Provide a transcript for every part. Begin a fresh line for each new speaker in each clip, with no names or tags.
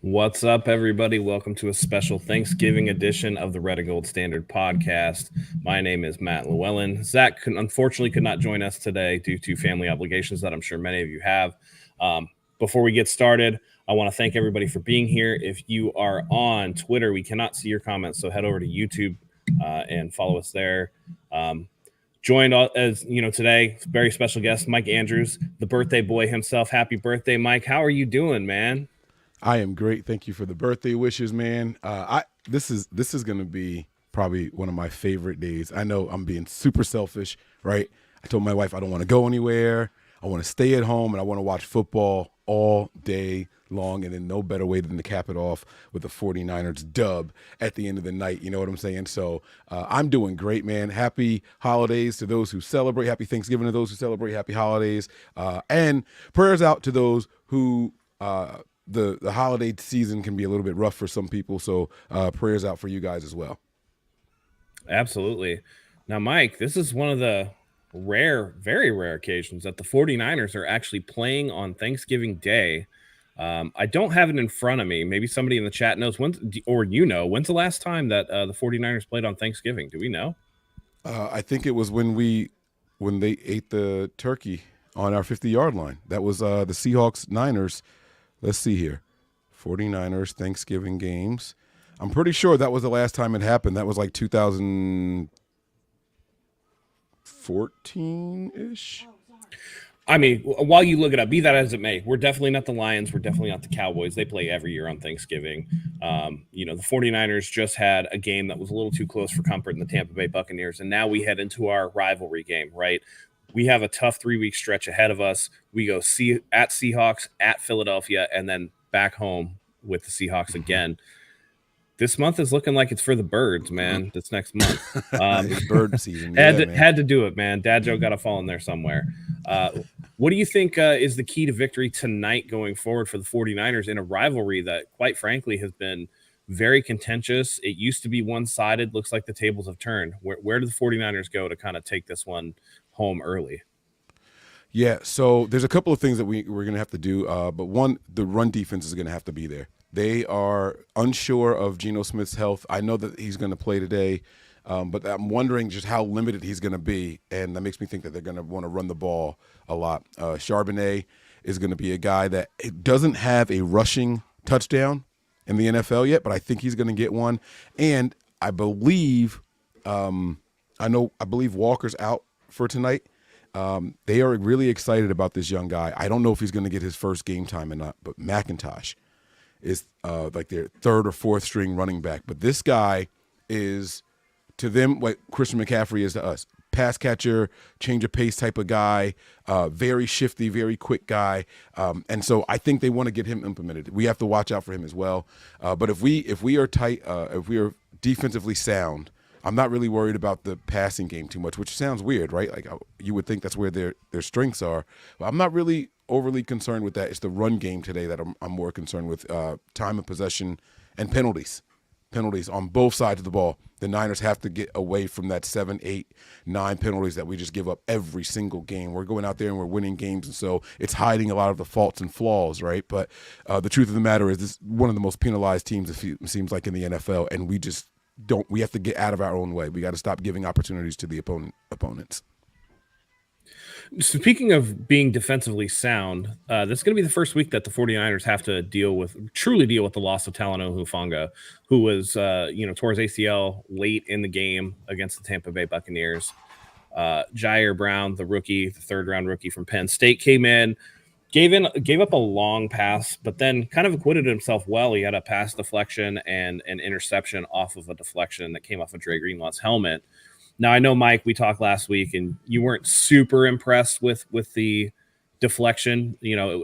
What's up, everybody? Welcome to a special Thanksgiving edition of the Red and Gold Standard podcast. My name is Matt Llewellyn. Zach unfortunately could not join us today due to family obligations that I'm sure many of you have. Before we get started, I want to thank everybody for being here. If you are on Twitter, we cannot see your comments, so head over to YouTube and follow us there. Joined as you know today, very special guest Mike Andrews, the birthday boy himself. Happy birthday, Mike! How are you doing, man?
I am great. Thank you for the birthday wishes, man. This is going to be probably one of my favorite days. I know I'm being super selfish, right? I told my wife I don't want to go anywhere. I want to stay at home and I want to watch football all day long, and then no better way than to cap it off with the 49ers dub at the end of the night. You know what I'm saying? So I'm doing great, man. Happy holidays to those who celebrate. Happy Thanksgiving to those who celebrate. Happy holidays. And prayers out to those who the holiday season can be a little bit rough for some people, so prayers out for you guys as well.
Absolutely. Now, Mike, this is one of the very rare occasions that the 49ers are actually playing on Thanksgiving Day. I don't have it in front of me. Maybe somebody in the chat knows when, or when's the last time that the 49ers played on Thanksgiving? Do we know?
I think it was when they ate the turkey on our 50-yard line. That was the Seahawks Niners. Let's see here. 49ers Thanksgiving games. I'm pretty sure that was the last time it happened. That was like 2014-ish.
I mean, while you look it up, be that as it may, we're definitely not the Lions. We're definitely not the Cowboys. They play every year on Thanksgiving. The 49ers just had a game that was a little too close for comfort in the Tampa Bay Buccaneers. And now we head into our rivalry game, right? We have a tough 3-week stretch ahead of us. We go at Seahawks, at Philadelphia, and then back home with the Seahawks again. This month is looking like it's for the birds, man. This next month,
it's bird season.
Had to do it, man. Dad joke got to fall in there somewhere. What do you think is the key to victory tonight going forward for the 49ers in a rivalry that, quite frankly, has been very contentious? It used to be one-sided. Looks like the tables have turned. Where do the 49ers go to kind of take this one home early?
Yeah, so there's a couple of things that we're going to have to do. But one, the run defense is going to have to be there. They are unsure of Geno Smith's health. I know that he's going to play today, but I'm wondering just how limited he's going to be, and that makes me think that they're going to want to run the ball a lot. Charbonnet is going to be a guy that doesn't have a rushing touchdown in the NFL yet, but I think he's going to get one. And I believe Walker's out for tonight. They are really excited about this young guy. I don't know if he's going to get his first game time or not, but McIntosh is like their third or fourth string running back. But this guy is to them what Christian McCaffrey is to us. Pass catcher, change of pace type of guy, very shifty, very quick guy. And so I think they want to get him implemented. We have to watch out for him as well. But if we are tight, if we are defensively sound, I'm not really worried about the passing game too much, which sounds weird, right? Like you would think that's where their strengths are. But I'm not really overly concerned with that. It's the run game today that I'm more concerned with. Time of possession and penalties. Penalties on both sides of the ball. The Niners have to get away from that 7, 8, 9 penalties that we just give up every single game. We're going out there and we're winning games, and so it's hiding a lot of the faults and flaws, right? But the truth of the matter is this is one of the most penalized teams, it seems like, in the NFL, and we have to get out of our own way. We got to stop giving opportunities to the opponents.
Speaking of being defensively sound, this is going to be the first week that the 49ers have to truly deal with the loss of Talanoa Hufanga, who was, tore his ACL late in the game against the Tampa Bay Buccaneers. Jair Brown, the rookie, the third-round rookie from Penn State, came in, gave up a long pass, but then kind of acquitted himself well. He had a pass deflection and an interception off of a deflection that came off of Dre Greenlaw's helmet. Now, I know, Mike, we talked last week, and you weren't super impressed with the deflection.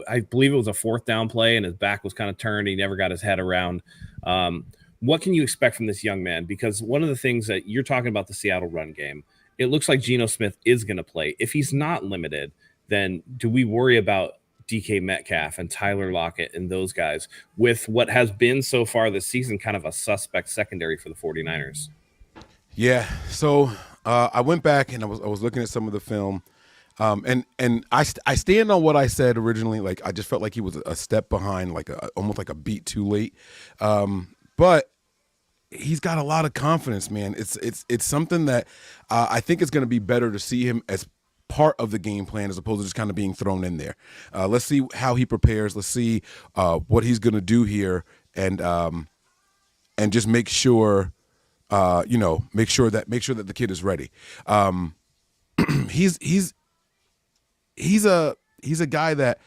I believe it was a fourth down play, and his back was kind of turned. He never got his head around. What can you expect from this young man? Because one of the things that you're talking about, the Seattle run game, it looks like Geno Smith is going to play. If he's not limited, then do we worry about DK Metcalf and Tyler Lockett and those guys with what has been so far this season kind of a suspect secondary for the 49ers?
Yeah, so I went back and I was looking at some of the film. I stand on what I said originally. Like I just felt like he was a step behind, like almost like a beat too late. But he's got a lot of confidence, man. It's something that I think it's going to be better to see him as part of the game plan as opposed to just kind of being thrown in there. Let's see how he prepares. Let's see what he's going to do here, and just make sure, make sure that the kid is ready. He's a guy that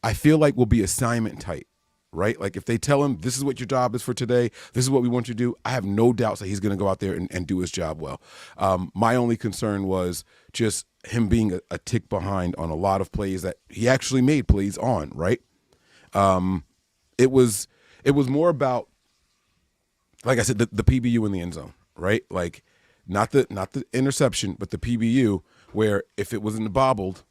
I feel like will be assignment tight, right? Like if they tell him this is what your job is for today, this is what we want you to do, I have no doubts that he's going to go out there and do his job well. My only concern was just him being a tick behind on a lot of plays that he actually made plays on, right? It was more about, like I said, the PBU in the end zone, right? Like not the interception, but the PBU, where if it wasn't bobbled,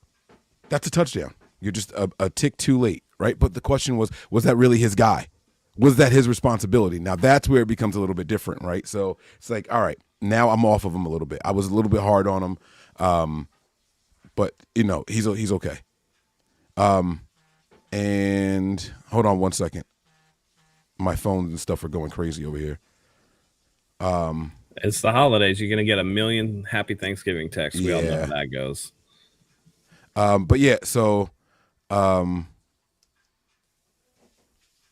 that's a touchdown. You're just a tick too late, right? But the question was that really his guy? Was that his responsibility? Now that's where it becomes a little bit different, right? So it's like, all right, now I'm off of him a little bit. I was a little bit hard on him, but he's okay. And hold on one second. My phone and stuff are going crazy over here.
It's the holidays. You're going to get a million happy Thanksgiving texts. We all know how that goes.
But yeah, so, all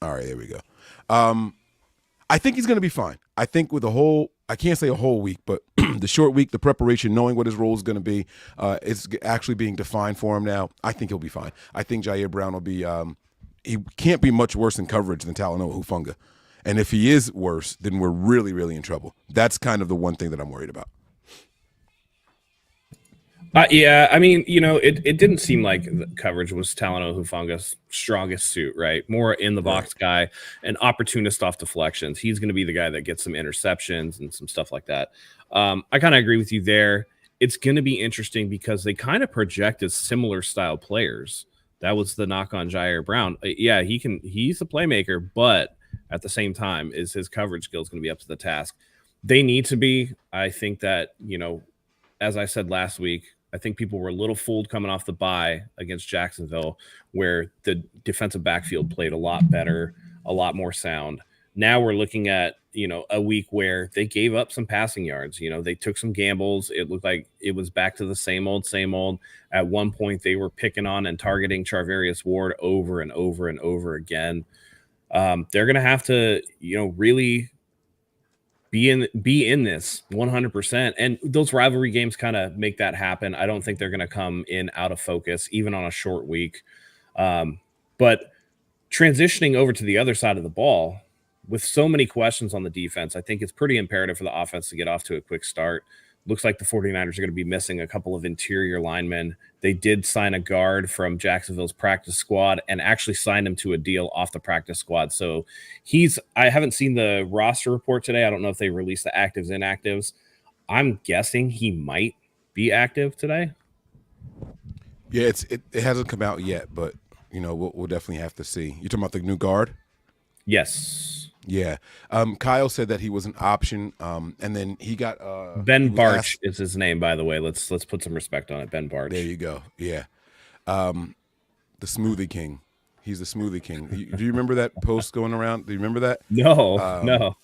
right, there we go. I think he's going to be fine. I think with I can't say a whole week, but the short week, the preparation, knowing what his role is going to be, it's actually being defined for him now. I think he'll be fine. I think Jair Brown will be, he can't be much worse in coverage than Talanoa Hufanga. And if he is worse, then we're really, really in trouble. That's kind of the one thing that I'm worried about.
Yeah, I mean, it didn't seem like the coverage was Talanoa Hufanga's strongest suit, right? More in the box guy, an opportunist off deflections. He's going to be the guy that gets some interceptions and some stuff like that. I kind of agree with you there. It's going to be interesting because they kind of project as similar style players. That was the knock on Jair Brown. Yeah, he's a playmaker, but at the same time, is his coverage skills going to be up to the task? They need to be. I think that, as I said last week, I think people were a little fooled coming off the bye against Jacksonville, where the defensive backfield played a lot better, a lot more sound. Now we're looking at, a week where they gave up some passing yards. They took some gambles. It looked like it was back to the same old. At one point, they were picking on and targeting Charvarius Ward over and over and over again. They're going to have to, really be in this 100%. And those rivalry games kind of make that happen. I don't think they're going to come in out of focus, even on a short week. But transitioning over to the other side of the ball, with so many questions on the defense, I think it's pretty imperative for the offense to get off to a quick start. Looks like the 49ers are going to be missing a couple of interior linemen. They did sign a guard from Jacksonville's practice squad and actually signed him to a deal off the practice squad. So I haven't seen the roster report today. I don't know if they released the actives, inactives. I'm guessing he might be active today.
Yeah, it hasn't come out yet, but we'll definitely have to see. You talking about the new guard?
Yes.
Yeah. Kyle said that he was an option, and then he got
Ben Barch is his name, by the way. Let's put some respect on it. Ben Barch.
There you go. Yeah. The Smoothie King. He's the Smoothie King. Do you remember that post going around? Do you remember that?
No. No.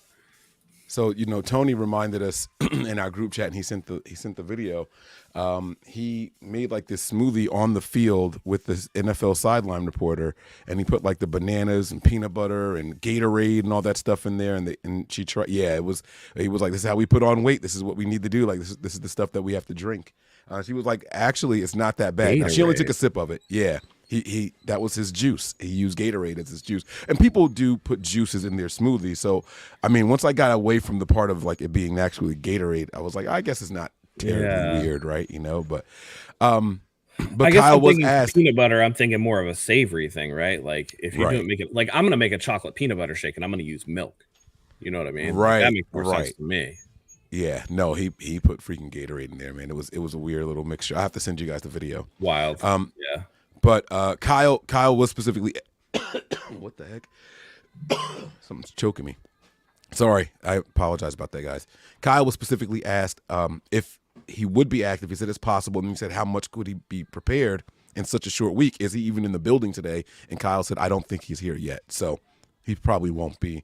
So Tony reminded us in our group chat, and he sent the video. He made like this smoothie on the field with this NFL sideline reporter, and he put like the bananas and peanut butter and Gatorade and all that stuff in there. And she tried. Yeah, he was like, this is how we put on weight. This is what we need to do. Like this is the stuff that we have to drink. She was like, actually, it's not that bad. Now, she only took a sip of it. Yeah. He that was his juice. He used Gatorade as his juice. And people do put juices in their smoothies. So, I mean, once I got away from the part of like it being actually Gatorade, I was like, I guess it's not terribly weird, right? But
I guess Kyle was asked peanut butter. I'm thinking more of a savory thing, right? Like if you don't make it, like I'm gonna make a chocolate peanut butter shake and I'm gonna use milk. You know what I mean?
Right.
Like, that makes more sense to me.
Yeah, no, he put freaking Gatorade in there, man. It was a weird little mixture. I have to send you guys the video.
Wild. Yeah.
But Kyle was specifically what the heck? Something's choking me. Sorry, I apologize about that, guys. Kyle was specifically asked if he would be active. He said it's possible. And he said, how much could he be prepared in such a short week? Is he even in the building today? And Kyle said, I don't think he's here yet. So he probably won't be.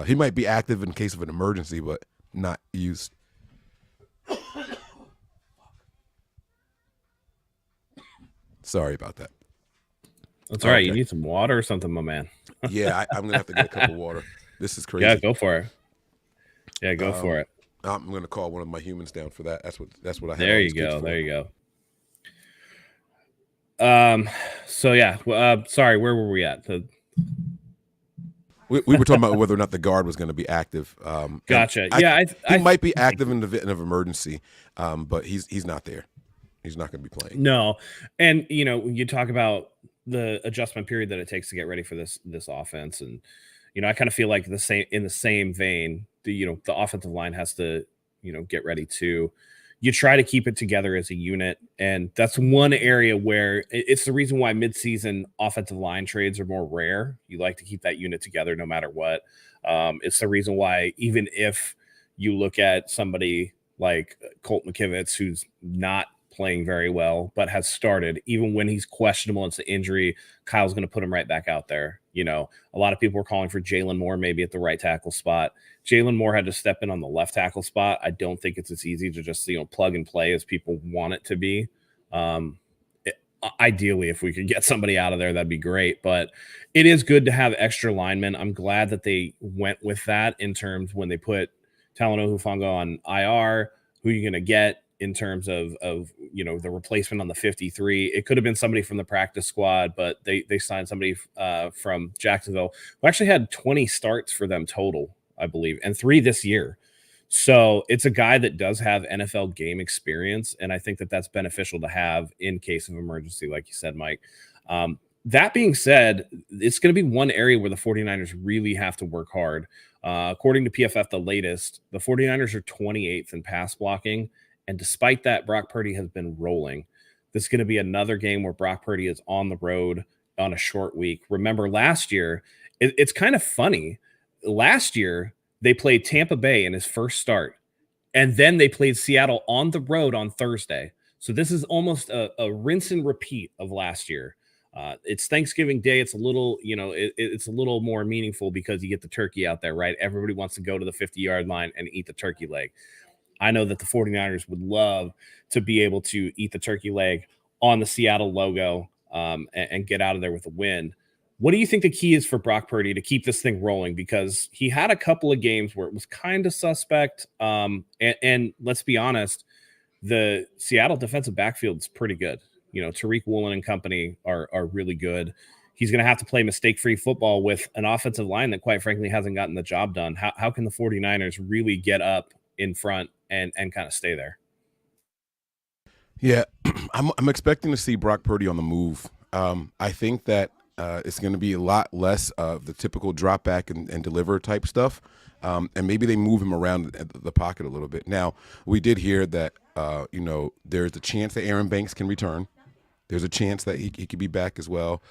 He might be active in case of an emergency, but not used. Sorry about that.
That's all right. You need some water or something, my man.
Yeah, I'm going to have to get a cup of water. This is crazy.
Yeah, go for it. Yeah, go for it.
I'm going to call one of my humans down for that. That's what I have.
There you go. There you go. So yeah, sorry, where were we at?
We were talking about whether or not the guard was going to be active.
Gotcha.
He might be active in the event of emergency, but he's not there. He's not going to be playing.
No, and when you talk about the adjustment period that it takes to get ready for this offense, and I kind of feel like in the same vein, the offensive line has to get ready too. You try to keep it together as a unit, and that's one area where it's the reason why midseason offensive line trades are more rare. You like to keep that unit together no matter what. It's the reason why even if you look at somebody like Colt McKivitz, who's not playing very well but has started, even when he's questionable, it's an injury, Kyle's going to put him right back out there. A lot of people were calling for Jalen Moore maybe at the right tackle spot. Jalen Moore had to step in on the left tackle spot. I don't think it's as easy to just plug and play as people want it to be. Ideally, if we could get somebody out of there, that'd be great. But it is good to have extra linemen. I'm glad that they went with that in terms when they put Talanoa Hufanga on IR. Who are you going to get in terms of the replacement on the 53? It could have been somebody from the practice squad, but they signed somebody from Jacksonville who actually had 20 starts for them total, I believe, and 3 this year. So it's a guy that does have NFL game experience, and I think that that's beneficial to have in case of emergency, like you said, Mike. That being said, it's going to be one area where the 49ers really have to work hard. According to PFF, the latest, the 49ers are 28th in pass blocking. And despite that, Brock Purdy has been rolling. This is going to be another game where Brock Purdy is on the road on a short week. Remember last year, it's kind of funny. Last year, they played Tampa Bay in his first start, and then they played Seattle on the road on Thursday. So this is almost a rinse and repeat of last year. It's Thanksgiving Day. It's a little, it's a little more meaningful because you get the turkey out there, right? Everybody wants to go to the 50-yard line and eat the turkey leg. I know that the 49ers would love to be able to eat the turkey leg on the Seattle logo and get out of there with a win. What do you think the key is for Brock Purdy to keep this thing rolling? Because he had a couple of games where it was kind of suspect. And let's be honest, the Seattle defensive backfield is pretty good. Tariq Woolen and company are really good. He's going to have to play mistake-free football with an offensive line that, quite frankly, hasn't gotten the job done. How can the 49ers really get up in front and kind of stay there?
Yeah, I'm expecting to see Brock Purdy on the move. I think that it's going to be a lot less of the typical drop back and deliver type stuff. And maybe they move him around the pocket a little bit. Now, we did hear that, there's a chance that Aaron Banks can return. There's a chance that he could be back as well.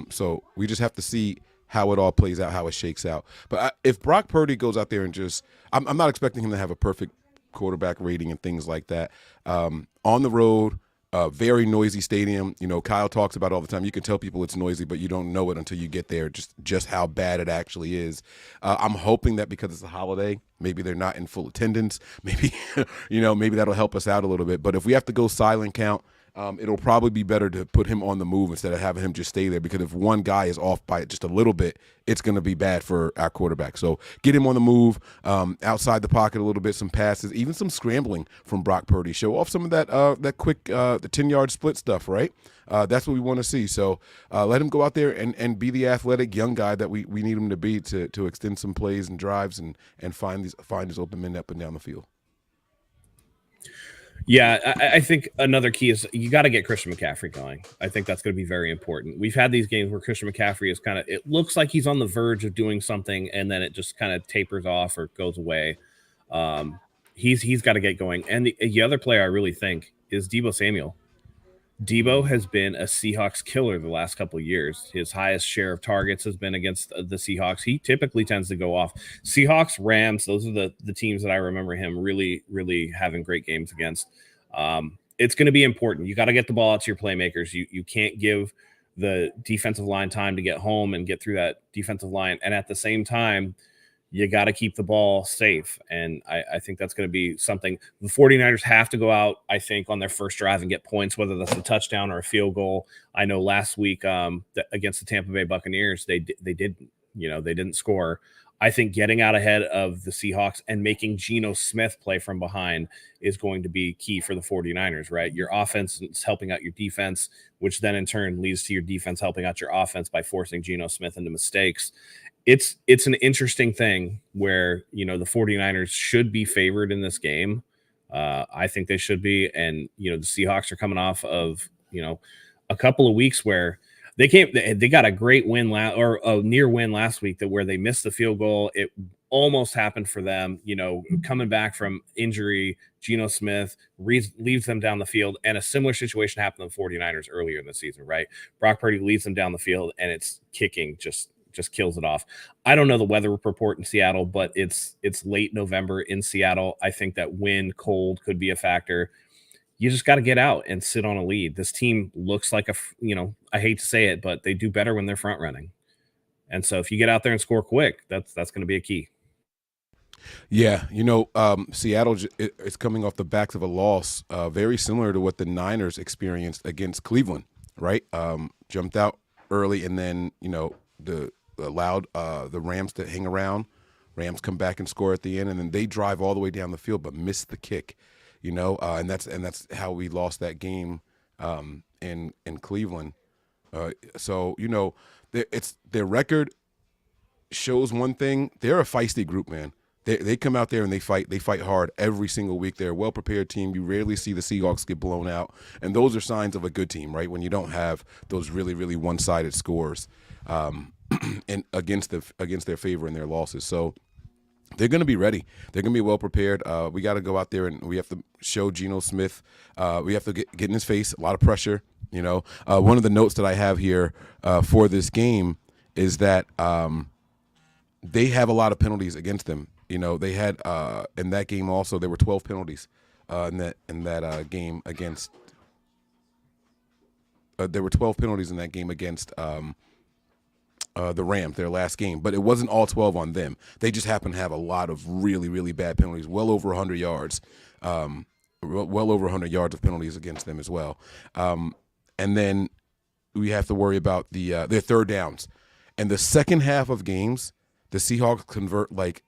So we just have to see how it all plays out, how it shakes out. But if Brock Purdy goes out there and I'm not expecting him to have a perfect quarterback rating and things like that. On the road, very noisy stadium. Kyle talks about it all the time. You can tell people it's noisy, but you don't know it until you get there, just how bad it actually is. I'm hoping that because it's a holiday, maybe they're not in full attendance. Maybe, maybe that'll help us out a little bit. But if we have to go silent count, it'll probably be better to put him on the move instead of having him just stay there, because if one guy is off by just a little bit, it's going to be bad for our quarterback. So get him on the move, outside the pocket a little bit, some passes, even some scrambling from Brock Purdy. Show off some of that quick the 10-yard split stuff, right? That's what we want to see. So let him go out there and be the athletic young guy that we need him to be to extend some plays and drives and find his open men up and down the field.
Yeah, I think another key is you got to get Christian McCaffrey going. I think that's going to be very important. We've had these games where Christian McCaffrey is it looks like he's on the verge of doing something, and then it just kind of tapers off or goes away. He's got to get going. And the other player I really think is Deebo Samuel. Deebo has been a Seahawks killer the last couple of years. His highest share of targets has been against the Seahawks. He typically tends to go off. Seahawks, Rams, those are the teams that I remember him really, really having great games against. It's going to be important. You got to get the ball out to your playmakers. You can't give the defensive line time to get home and get through that defensive line. And at the same time, you got to keep the ball safe. And I think that's going to be something the 49ers have to go out, I think, on their first drive and get points, whether that's a touchdown or a field goal. I know last week against the Tampa Bay Buccaneers, they didn't score. I think getting out ahead of the Seahawks and making Geno Smith play from behind is going to be key for the 49ers, right? Your offense is helping out your defense, which then in turn leads to your defense helping out your offense by forcing Geno Smith into mistakes. It's an interesting thing where, the 49ers should be favored in this game. I think they should be. And, the Seahawks are coming off of, a couple of weeks where they got a great win or a near win last week where they missed the field goal. It almost happened for them, coming back from injury. Geno Smith leads them down the field, and a similar situation happened to the 49ers earlier in the season, right? Brock Purdy leads them down the field, and it's kicking just kills it off. I don't know the weather report in Seattle, but it's late November in Seattle. I think that wind, cold could be a factor. You just got to get out and sit on a lead. This team looks like I hate to say it, but they do better when they're front running. And so if you get out there and score quick, that's going to be a key.
Yeah, Seattle is coming off the backs of a loss, very similar to what the Niners experienced against Cleveland, right? Jumped out early, and then allowed the Rams to hang around. Rams come back and score at the end, and then they drive all the way down the field but miss the kick. And that's how we lost that game in Cleveland. So their record shows one thing. They're a feisty group, man. They come out there and they fight hard every single week. They're a well-prepared team. You rarely see the Seahawks get blown out, and those are signs of a good team, right? When you don't have those really, really one-sided scores and against their favor in their losses. So they're going to be ready. They're going to be well prepared. We got to go out there and we have to show Geno Smith. We have to get in his face. A lot of pressure. One of the notes that I have here for this game is that they have a lot of penalties against them. They had in that game also there were 12 penalties in that game against. There were 12 penalties in that game against the Rams, their last game, but it wasn't all 12 on them. They just happened to have a lot of really, really bad penalties, well over 100 yards, well over 100 yards of penalties against them as well. And then we have to worry about their third downs. And the second half of games, the Seahawks convert like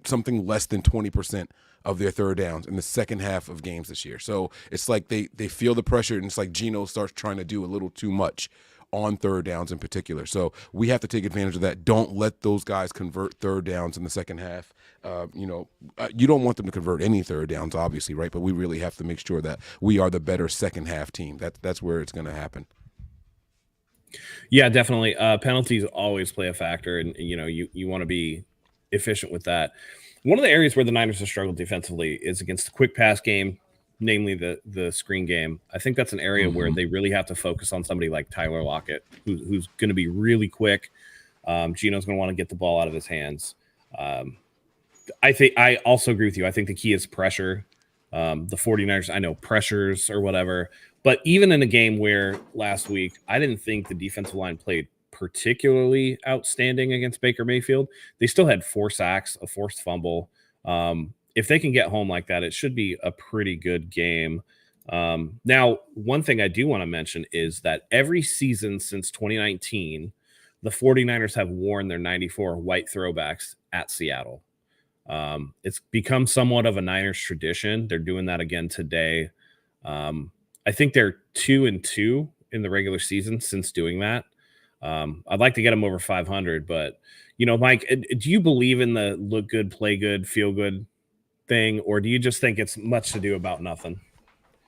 something less than 20% of their third downs in the second half of games this year. So it's like they feel the pressure, and it's like Geno starts trying to do a little too much on third downs in particular. So we have to take advantage of that. Don't let those guys convert third downs in the second half. You don't want them to convert any third downs, obviously, right? But we really have to make sure that we are the better second half team. That's where it's going to happen.
Yeah, definitely. Penalties always play a factor, and you want to be efficient with that. One of the areas where the Niners have struggled defensively is against the quick pass game, namely the screen game. I think that's an area where they really have to focus on somebody like Tyler Lockett, who's going to be really quick. Geno's going to want to get the ball out of his hands. I also agree with you. I think the key is pressure. The 49ers, I know pressures or whatever, but even in a game where last week, I didn't think the defensive line played particularly outstanding against Baker Mayfield. They still had 4 sacks, a forced fumble. If they can get home like that, it should be a pretty good game. Now, one thing I do want to mention is that every season since 2019, the 49ers have worn their 94 white throwbacks at Seattle. It's become somewhat of a Niners tradition. They're doing that again today. I think they're 2-2 in the regular season since doing that. I'd like to get them over 500, but Mike, do you believe in the look good, play good, feel good thing, or do you just think it's much to do about nothing?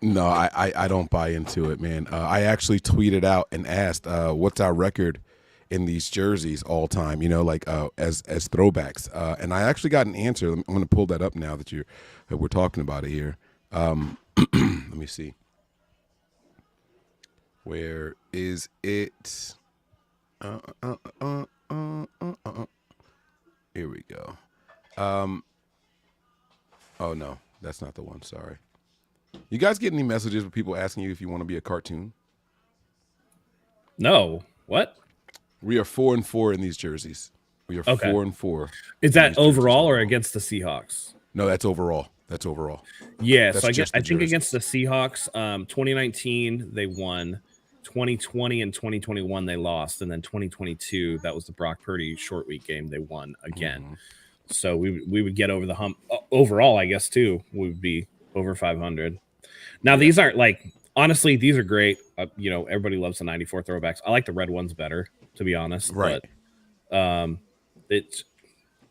No, I don't buy into it, man. I actually tweeted out and asked, what's our record in these jerseys all time, as throwbacks. And I actually got an answer. I'm going to pull that up now that we're talking about it here. Let me see. Where is it? Here we go. Oh no, that's not the one. Sorry. You guys get any messages with people asking you if you want to be a cartoon?
No. What?
We are 4-4 in these jerseys. We are
Okay.
4-4.
Is that overall or against the Seahawks?
No, that's overall. That's overall.
Yeah,
That's
so I think
jerseys.
against the Seahawks, 2019 they won, 2020 and 2021 they lost, and then 2022 that was the Brock Purdy short week game they won again.
Mm-hmm.
So we would get over the hump overall. I guess too we would be over 500. Now these aren't like honestly these are great. You know everybody loves the 94 throwbacks. I like the red ones better to be honest.
Right.
But it's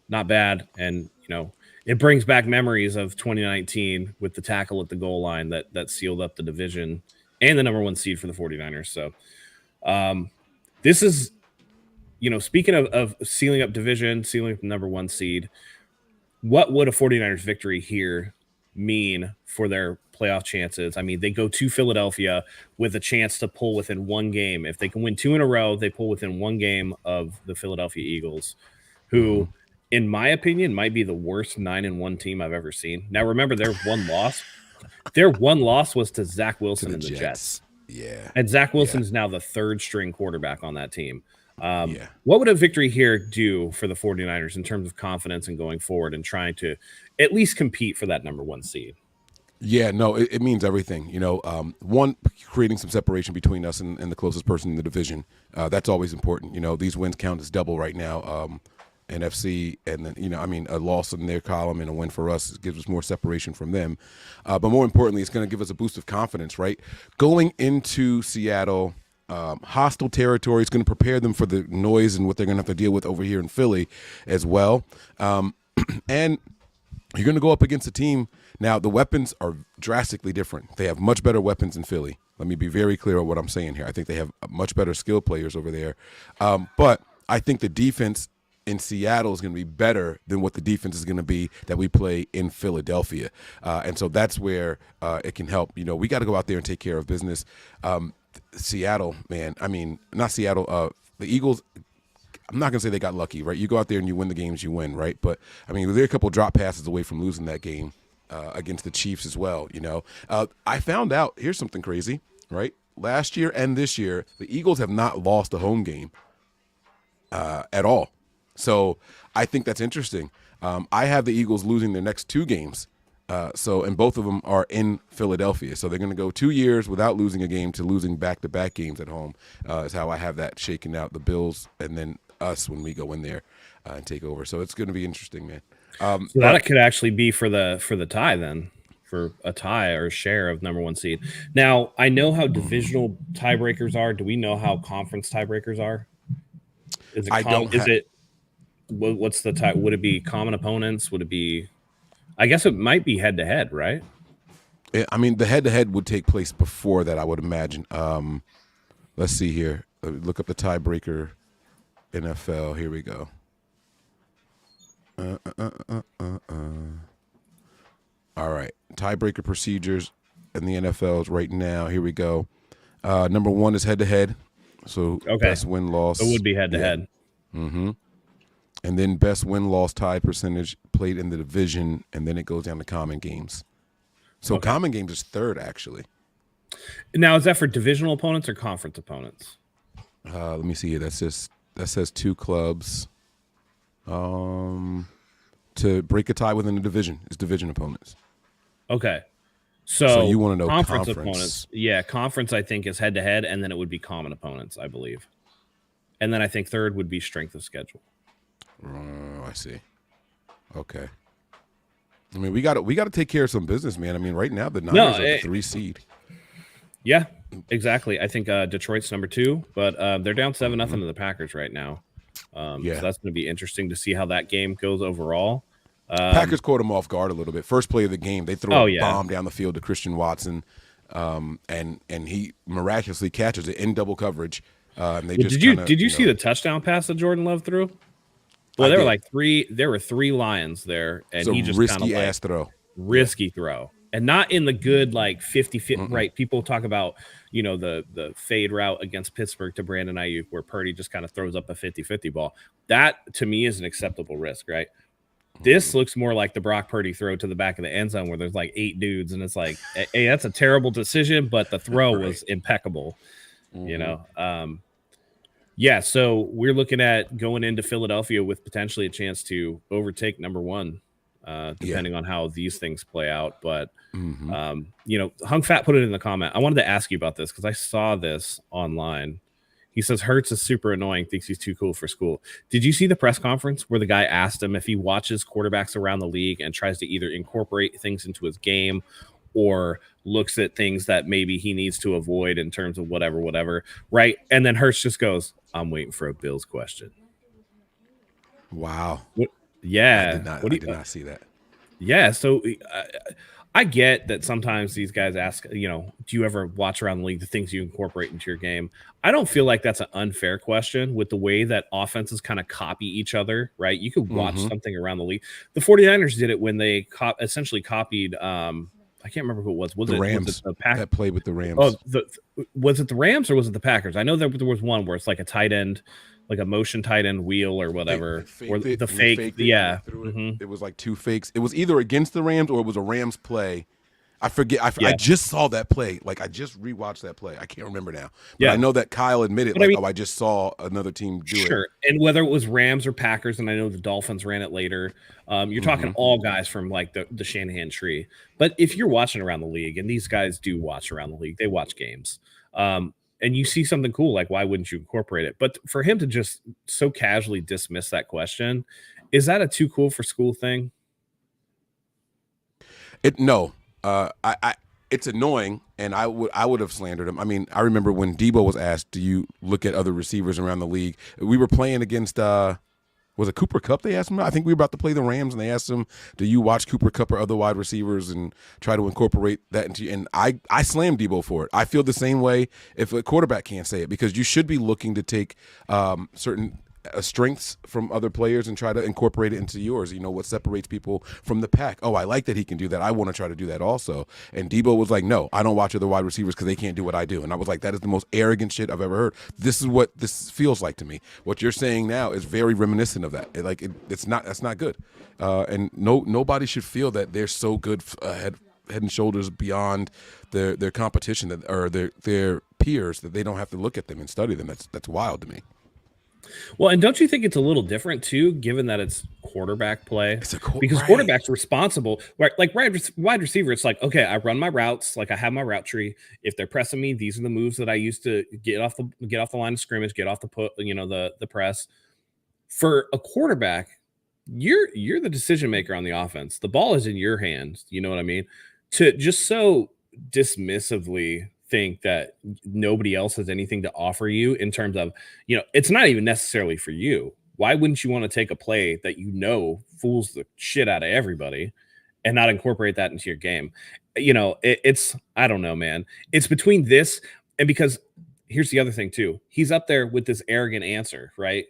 not bad, and you know. It brings back memories of 2019 with the tackle at the goal line that sealed up the division and the number 1 seed for the 49ers. So this is, you know, speaking of sealing up division, sealing up the number 1 seed, what would a 49ers victory here mean for their playoff chances? I mean, they go to Philadelphia with a chance to pull within 1 game. If they can win 2 in a row, they pull within 1 game of the Philadelphia Eagles, who in my opinion, might be the worst 9-1 team I've ever seen. Now, remember, their one loss was to Zach Wilson and the Jets.
Yeah.
And Zach Wilson is now the 3rd string quarterback on that team.
Yeah.
What would a victory here do for the 49ers in terms of confidence and going forward and trying to at least compete for that number 1 seed?
Yeah, no, it means everything. You know, one, creating some separation between us and the closest person in the division. That's always important. You know, these wins count as double right now. NFC, and then, you know, I mean, a loss in their column and a win for us gives us more separation from them. But more importantly, it's going to give us a boost of confidence, right? Going into Seattle, hostile territory, is going to prepare them for the noise and what they're going to have to deal with over here in Philly as well. And you're going to go up against a team. Now, the weapons are drastically different. They have much better weapons in Philly. Let me be very clear on what I'm saying here. I think they have much better skill players over there. But I think the defense in Seattle is going to be better than what the defense is going to be that we play in Philadelphia. And so that's where it can help. You know, we got to go out there and take care of business. Seattle, man, I mean, not Seattle, the Eagles, I'm not going to say they got lucky, right? You go out there and you win the games, you win, right? But, I mean, they're a couple drop passes away from losing that game against the Chiefs as well, you know. I found out, here's something crazy, right? Last year and this year, the Eagles have not lost a home game at all. So I think that's interesting. I have the Eagles losing their next 2 games. And both of them are in Philadelphia. So they're going to go 2 years without losing a game to losing back-to-back games at home is how I have that shaken out, the Bills and then us when we go in there and take over. So it's going to be interesting, man.
So that could actually be for the tie then, for a tie or a share of number 1 seed. Now, I know how divisional tiebreakers are. Do we know how conference tiebreakers are? Is it what's the tie? Would it be common opponents? Would it be? I guess it might be head to head, right?
I mean, the head to head would take place before that, I would imagine. Let's see here. Look up the tiebreaker NFL. Here we go. All right. Tiebreaker procedures in the NFL right now. Here we go. Number 1 is head to head. So best win loss.
It would be head to head.
Mm-hmm. And then best win-loss tie percentage played in the division, and then it goes down to common games. So common games is 3rd, actually.
Now, is that for divisional opponents or conference opponents?
Let me see here. That says 2 clubs. To break a tie within the division is division opponents.
Okay. So
you want to know
conference opponents. Yeah, conference I think is head-to-head, and then it would be common opponents, I believe. And then I think 3rd would be strength of schedule.
I see. Okay. I mean, we got to take care of some business, man. I mean, right now the Niners are the 3 seed.
Yeah, exactly. I think Detroit's number 2, but they're down 7-0 to the Packers right now. So that's going to be interesting to see how that game goes overall.
Packers caught them off guard a little bit. First play of the game, they throw a bomb down the field to Christian Watson, and he miraculously catches it in double coverage. And they
did you see the touchdown pass that Jordan Love threw? Well, there were 3 Lions there, and he just
risky ass throw.
Risky throw. And not in the good, like 50-50, right? People talk about, you know, the fade route against Pittsburgh to Brandon Ayuk, where Purdy just kind of throws up a 50-50 ball. That, to me, is an acceptable risk, right? This looks more like the Brock Purdy throw to the back of the end zone where there's like 8 dudes, and it's like, hey, that's a terrible decision, but the throw was impeccable. You know, yeah. So we're looking at going into Philadelphia with potentially a chance to overtake number 1, depending on how these things play out. But you know, Hung Fat put it in the comment. I wanted to ask you about this because I saw this online. He says Hurts is super annoying, thinks he's too cool for school. Did you see the press conference where the guy asked him if he watches quarterbacks around the league and tries to either incorporate things into his game or looks at things that maybe he needs to avoid in terms of whatever, right? And then Hurts just goes, I'm waiting for a Bills question.
Wow.
Yeah.
I did not see that.
Yeah, so I get that sometimes these guys ask, you know, do you ever watch around the league, the things you incorporate into your game? I don't feel like that's an unfair question with the way that offenses kind of copy each other, right? You could watch something around the league. The 49ers did it when they essentially copied I can't remember who it was. Was
the
it
Rams?
Was it the Packers?
That played with the Rams.
Oh, was it the Rams or was it the Packers? I know there was one where it's like a tight end, like a motion tight end wheel or whatever. Or the fake, yeah.
It was like 2 fakes. It was either against the Rams or it was a Rams play. I forget. I just saw that play. Like I just rewatched that play. I can't remember now. But I know that Kyle admitted, like, I mean, I just saw another team do it.
Sure. And whether it was Rams or Packers, and I know the Dolphins ran it later. You're talking all guys from like the Shanahan tree. But if you're watching around the league, and these guys do watch around the league, they watch games. And you see something cool, like why wouldn't you incorporate it? But for him to just so casually dismiss that question, is that a too cool for school thing?
No. It's annoying, and I would have slandered him. I mean, I remember when Debo was asked, "Do you look at other receivers around the league?" We were playing against was it Cooper Kupp? They asked him. I think we were about to play the Rams, and they asked him, "Do you watch Cooper Kupp or other wide receivers and try to incorporate that into?" And I slammed Debo for it. I feel the same way if a quarterback can't say it, because you should be looking to take certain strengths from other players and try to incorporate it into yours. You know, what separates people from the pack. Oh, I like that he can do that. I want to try to do that also. And Debo was like, no, I don't watch other wide receivers because they can't do what I do. And I was like, that is the most arrogant shit I've ever heard. This is what this feels like to me. What you're saying now is very reminiscent of that. That's not good. And nobody should feel that they're so good head and shoulders beyond their competition or their peers that they don't have to look at them and study them. That's wild to me.
Well, and don't you think it's a little different too, given that it's quarterback play? Because quarterback's responsible, right? Like wide receiver, it's like, okay, I run my routes, like I have my route tree. If they're pressing me, these are the moves that I use to get off the line of scrimmage, get off the press. For a quarterback, you're the decision maker on the offense. The ball is in your hands. You know what I mean? To just so dismissively think that nobody else has anything to offer you in terms of, you know, it's not even necessarily for you. Why wouldn't you want to take a play that you know fools the shit out of everybody and not incorporate that into your game? You know, it's I don't know, man. It's between this and because here's the other thing too. He's up there with this arrogant answer, right?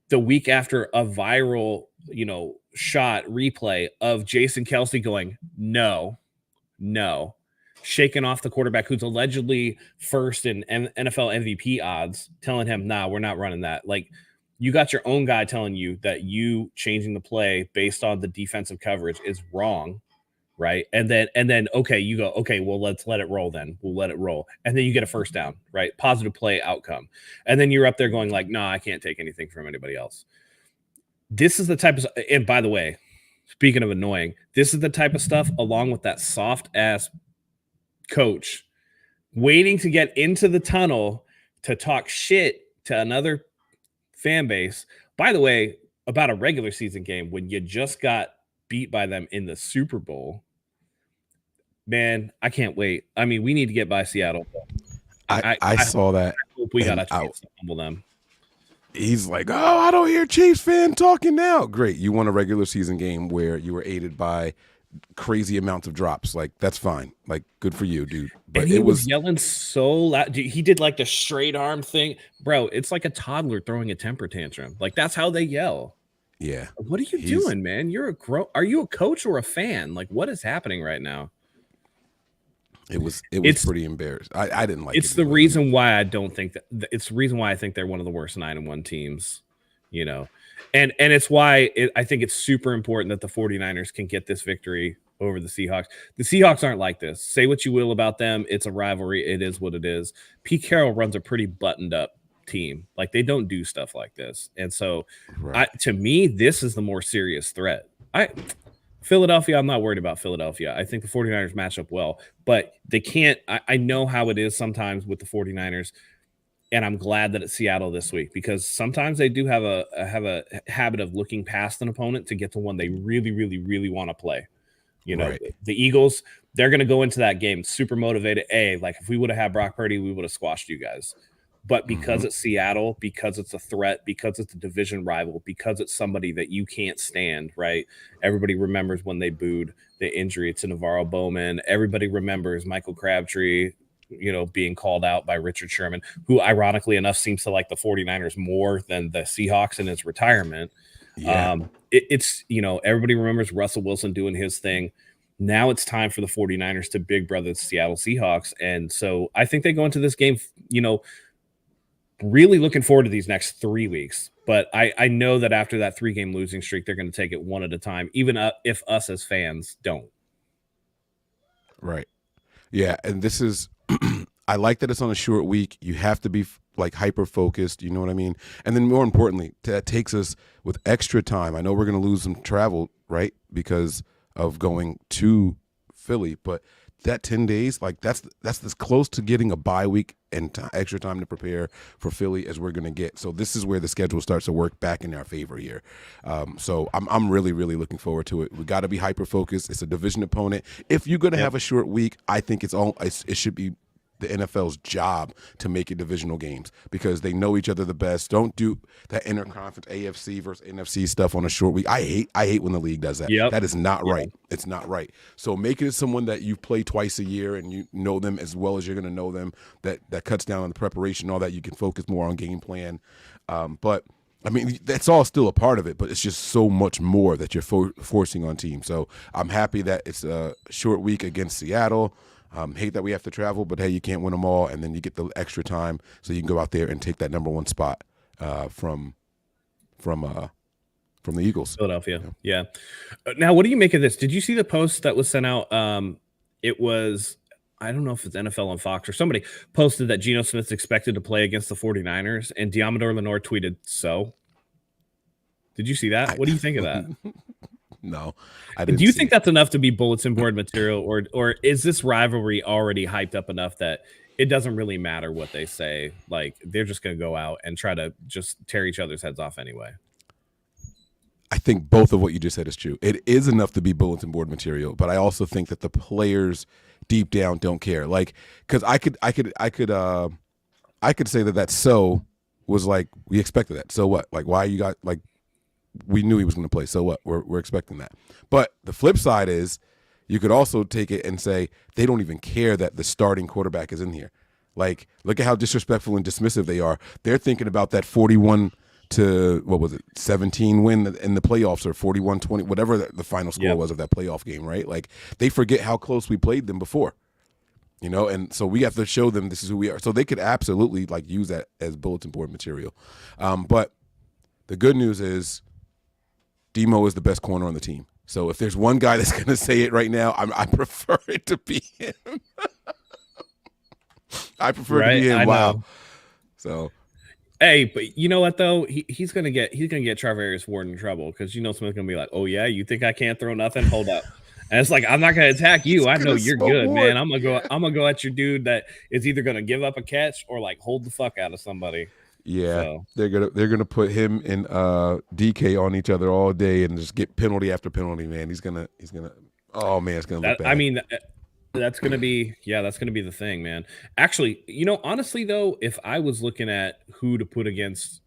The week after a viral, you know, shot replay of Jason Kelce going, no, shaking off the quarterback who's allegedly first in NFL MVP odds, telling him, nah, we're not running that. Like, you got your own guy telling you that you changing the play based on the defensive coverage is wrong, right? And then okay, you go, okay, well, let's let it roll then. We'll let it roll. And then you get a first down, right? Positive play outcome. And then you're up there going like, nah, I can't take anything from anybody else. This is the type of, and by the way, speaking of annoying, this is the type of stuff along with that soft ass coach waiting to get into the tunnel to talk shit to another fan base. By the way, about a regular season game when you just got beat by them in the Super Bowl, man, I can't wait. I mean, we need to get by Seattle.
I saw that.
I hope we got a chance to humble them.
He's like, oh, I don't hear Chiefs fan talking now. Great. You won a regular season game where you were aided by crazy amounts of drops. Like, that's fine. Like, good for you, dude.
But and he was yelling so loud. Dude, he did like the straight arm thing. Bro, it's like a toddler throwing a temper tantrum. Like, that's how they yell.
Yeah.
What are you doing, man? Are you a coach or a fan? Like, what is happening right now?
It was pretty embarrassing. I didn't like it.
It's the reason why I don't think that it's the reason why I think they're one of the worst 9-1 teams, you know. And it's why I think it's super important that the 49ers can get this victory over the Seahawks. The Seahawks aren't like this. Say what you will about them. It's a rivalry. It is what it is. Pete Carroll runs a pretty buttoned up team. Like, they don't do stuff like this. And so to me, this is the more serious threat. Philadelphia, I'm not worried about Philadelphia. I think the 49ers match up well, but they can't. I know how it is sometimes with the 49ers. And I'm glad that it's Seattle this week, because sometimes they do have a habit of looking past an opponent to get to one they really, really, really want to play. You know, the Eagles, they're going to go into that game super motivated. Like, if we would have had Brock Purdy, we would have squashed you guys. But because it's Seattle, because it's a threat, because it's a division rival, because it's somebody that you can't stand, right? Everybody remembers when they booed the injury to Navarro Bowman. Everybody remembers Michael Crabtree, being called out by Richard Sherman, who ironically enough seems to like the 49ers more than the Seahawks in his retirement. It's everybody remembers Russell Wilson doing his thing. Now it's time for the 49ers to big brother the Seattle Seahawks. And so I think they go into this game, really looking forward to these next 3 weeks. But I know that after that 3-game losing streak, they're going to take it one at a time, even if us as fans don't.
Right. Yeah. And this is, I like that it's on a short week. You have to be like hyper focused. You know what I mean? And then more importantly, that takes us with extra time. I know we're going to lose some travel, right? Because of going to Philly, but that 10 days, like that's as close to getting a bye week and extra time to prepare for Philly as we're going to get. So this is where the schedule starts to work back in our favor here. So I'm really, really looking forward to it. We got to be hyper focused. It's a division opponent. If you're going to have a short week, I think it should be the NFL's job to make it divisional games, because they know each other the best. Don't do that interconference AFC versus NFC stuff on a short week. I hate when the league does that. That is not right. It's not right. So make it someone that you play twice a year and you know them as well as you're going to know them. That cuts down on the preparation, all that. You can focus more on game plan. But I mean, that's all still a part of it, but it's just so much more that you're forcing on teams. So I'm happy that it's a short week against Seattle. Hate that we have to travel, but hey, you can't win them all, and then you get the extra time so you can go out there and take that number 1 spot from the Eagles.
Philadelphia. Yeah. Now, what do you make of this? Did you see the post that was sent out? It was, I don't know if it's NFL on Fox or somebody posted that Geno Smith's expected to play against the 49ers, and Diamador Lenore tweeted, so. Did you see that? What do you think of that?
No, I didn't.
Do you think that's enough to be bulletin board material, or is this rivalry already hyped up enough that it doesn't really matter what they say? Like, they're just going to go out and try to just tear each other's heads off anyway.
I think both of what you just said is true. It is enough to be bulletin board material, but I also think that the players deep down don't care. Like, because I could say that so was like, we expected that. So what? Like, why you got like. We knew he was going to play, so what? We're expecting that. But the flip side is, you could also take it and say they don't even care that the starting quarterback is in here. Like, look at how disrespectful and dismissive they are. They're thinking about that 41 to, what was it, 17 win in the playoffs, or 41-20, whatever the final score was of that playoff game, right? Like, they forget how close we played them before. And so we have to show them this is who we are. So they could absolutely like use that as bulletin board material. But the good news is, Demo is the best corner on the team. So if there's one guy that's going to say it right now, I prefer it to be him. I prefer it to be him. Wow. So,
hey, but you know what though? He's gonna get Charvarius Ward in trouble, because Smith's gonna be like, oh yeah, you think I can't throw nothing? Hold up. And it's like, I'm not gonna attack you. I know you're good, man. I'm gonna go at your dude that is either gonna give up a catch or like hold the fuck out of somebody.
Yeah, so they're gonna put him and DK on each other all day and just get penalty after penalty. Man, he's gonna. Oh man, it's gonna look bad.
I mean, that's gonna be the thing, man. Actually, honestly though, if I was looking at who to put against,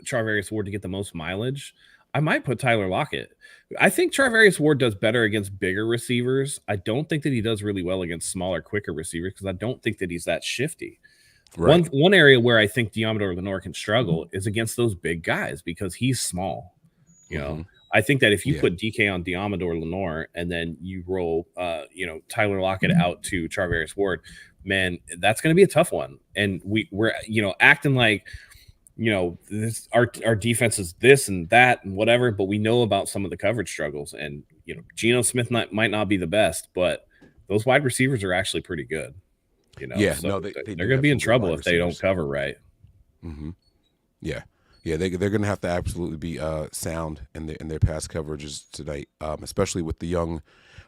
Charvarius Ward to get the most mileage, I might put Tyler Lockett. I think Charvarius Ward does better against bigger receivers. I don't think that he does really well against smaller, quicker receivers, because I don't think that he's that shifty. Right. One area where I think Diamador Lenore can struggle is against those big guys, because he's small. I think that if you put DK on Diamador Lenore and then you roll, Tyler Lockett out to Charvarius Ward, man, that's going to be a tough one. And we're acting like our defense is this and that and whatever, but we know about some of the coverage struggles. And Geno Smith might not be the best, but those wide receivers are actually pretty good.
Yeah,
So
no, they
they're
do
going to
have
be in
some good wide
trouble if they don't
receivers.
cover right.
Mm-hmm. Yeah, yeah, they're going to have to absolutely be sound in their pass coverages tonight, especially with the young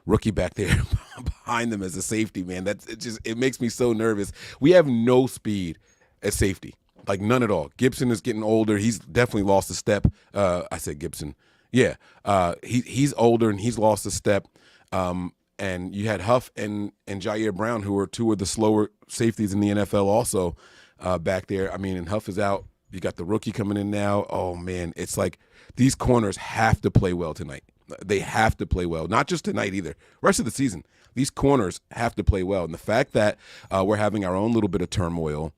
rookie back there behind them as a safety. Man, it makes me so nervous. We have no speed at safety, like none at all. Gibson is getting older. He's definitely lost a step. I said Gibson. Yeah, he's older and he's lost a step. And you had Huff and Jair Brown, who are two of the slower safeties in the NFL, also back there. I mean, and Huff is out. You got the rookie coming in now. Oh, man, it's like these corners have to play well tonight. They have to play well, not just tonight either. Rest of the season, these corners have to play well. And the fact that we're having our own little bit of turmoil,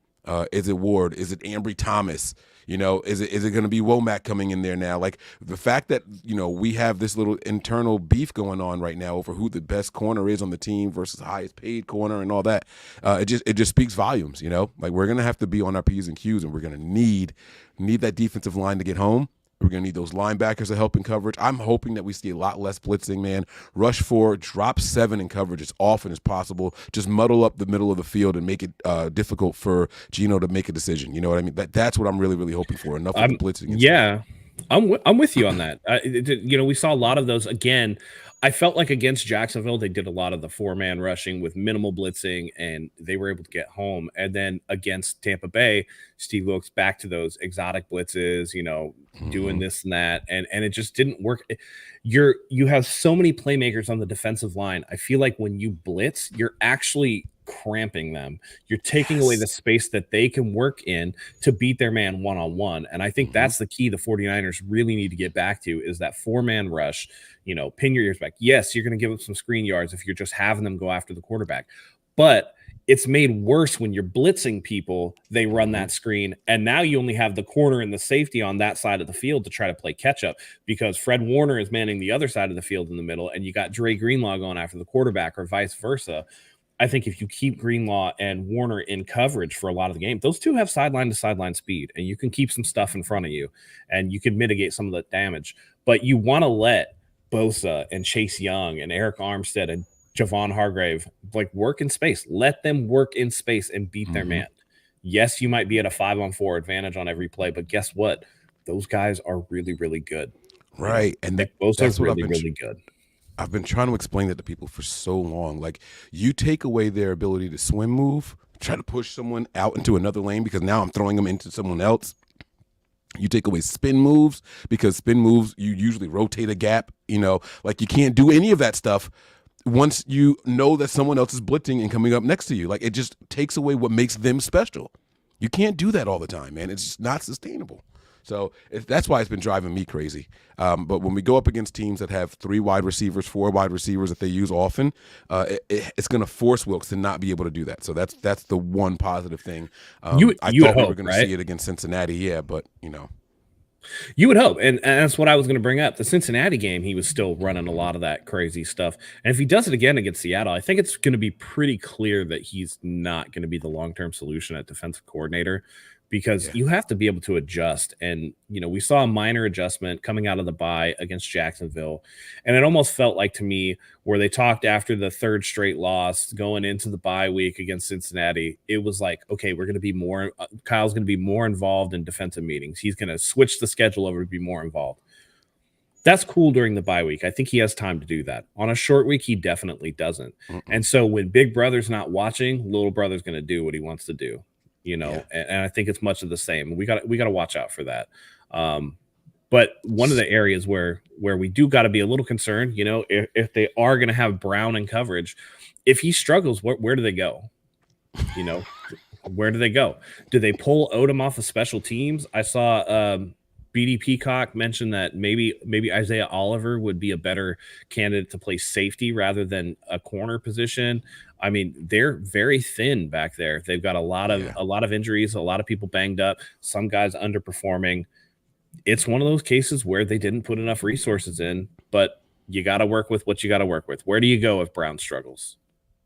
is it Ward? Is it Ambry Thomas? Is it going to be Womack coming in there now? Like the fact that, we have this little internal beef going on right now over who the best corner is on the team versus the highest paid corner and all that. It just speaks volumes, like we're going to have to be on our P's and Q's, and we're going to need that defensive line to get home. We're going to need those linebackers to help in coverage. I'm hoping that we see a lot less blitzing, man. Rush 4, drop 7 in coverage as often as possible. Just muddle up the middle of the field and make it difficult for Geno to make a decision. You know what I mean? That's what I'm really, really hoping for. Enough of the blitzing.
Yeah, I'm with you on that. We saw a lot of those again. I felt like against Jacksonville, they did a lot of the 4-man rushing with minimal blitzing, and they were able to get home. And then against Tampa Bay, Steve Wilkes back to those exotic blitzes, doing this and that, and it just didn't work. You have so many playmakers on the defensive line. I feel like when you blitz, you're actually cramping them. You're taking away the space that they can work in to beat their man one-on-one. And I think that's the key the 49ers really need to get back to, is that 4-man rush. Pin your ears back. Yes, you're going to give up some screen yards if you're just having them go after the quarterback, but it's made worse when you're blitzing people. They run that screen, and now you only have the corner and the safety on that side of the field to try to play catch up, because Fred Warner is manning the other side of the field in the middle, and you got Dre Greenlaw going after the quarterback, or vice versa. I think if you keep Greenlaw and Warner in coverage for a lot of the game, those two have sideline to sideline speed, and you can keep some stuff in front of you, and you can mitigate some of the damage. But you want to let Bosa and Chase Young and Eric Armstead and Javon Hargrave work in space. Let them work in space and beat their man. Yes, you might be at a 5-on-4 advantage on every play, but guess what? Those guys are really, really good.
Right. And
that's really, really good.
I've been trying to explain that to people for so long. Like, you take away their ability to swim move, try to push someone out into another lane because now I'm throwing them into someone else. You take away spin moves, because spin moves, you usually rotate a gap. You can't do any of that stuff once you know that someone else is blitzing and coming up next to you. Like, it just takes away what makes them special. You can't do that all the time, man. It's just not sustainable. So that's why it's been driving me crazy. But when we go up against teams that have 3 wide receivers, 4 wide receivers that they use often, it's going to force Wilkes to not be able to do that. So that's the one positive thing. I thought we were going to see it against Cincinnati, yeah, but
You would hope, and that's what I was going to bring up. The Cincinnati game, he was still running a lot of that crazy stuff. And if he does it again against Seattle, I think it's going to be pretty clear that he's not going to be the long-term solution at defensive coordinator, because you have to be able to adjust. And, we saw a minor adjustment coming out of the bye against Jacksonville. And it almost felt like, to me, where they talked after the 3rd straight loss going into the bye week against Cincinnati, it was like, okay, we're going to be more, Kyle's going to be more involved in defensive meetings. He's going to switch the schedule over to be more involved. That's cool during the bye week. I think he has time to do that. On a short week, he definitely doesn't. And so when big brother's not watching, little brother's going to do what he wants to do. And I think it's much of the same. We got to watch out for that. But one of the areas where we do got to be a little concerned, if they are going to have Brown in coverage, if he struggles, where do they go? Where do they go? Do they pull Odom off of special teams? I saw BD Peacock mention that maybe Isaiah Oliver would be a better candidate to play safety rather than a corner position. I mean, they're very thin back there. They've got a lot of injuries, a lot of people banged up, some guys underperforming. It's one of those cases where they didn't put enough resources in, but you got to work with what you got to work with. Where do you go if Brown struggles?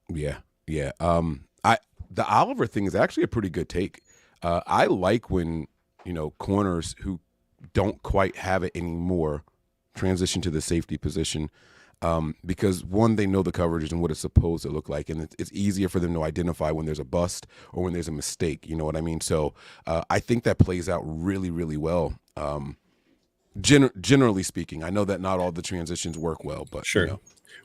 Yeah. The Oliver thing is actually a pretty good take. I like when corners who don't quite have it anymore transition to the safety position. Because one, they know the coverages and what it's supposed to look like, and it's easier for them to identify when there's a bust or when there's a mistake. You know what I mean? So I think that plays out really, really well. Generally speaking, I know that not all the transitions work well, but
sure.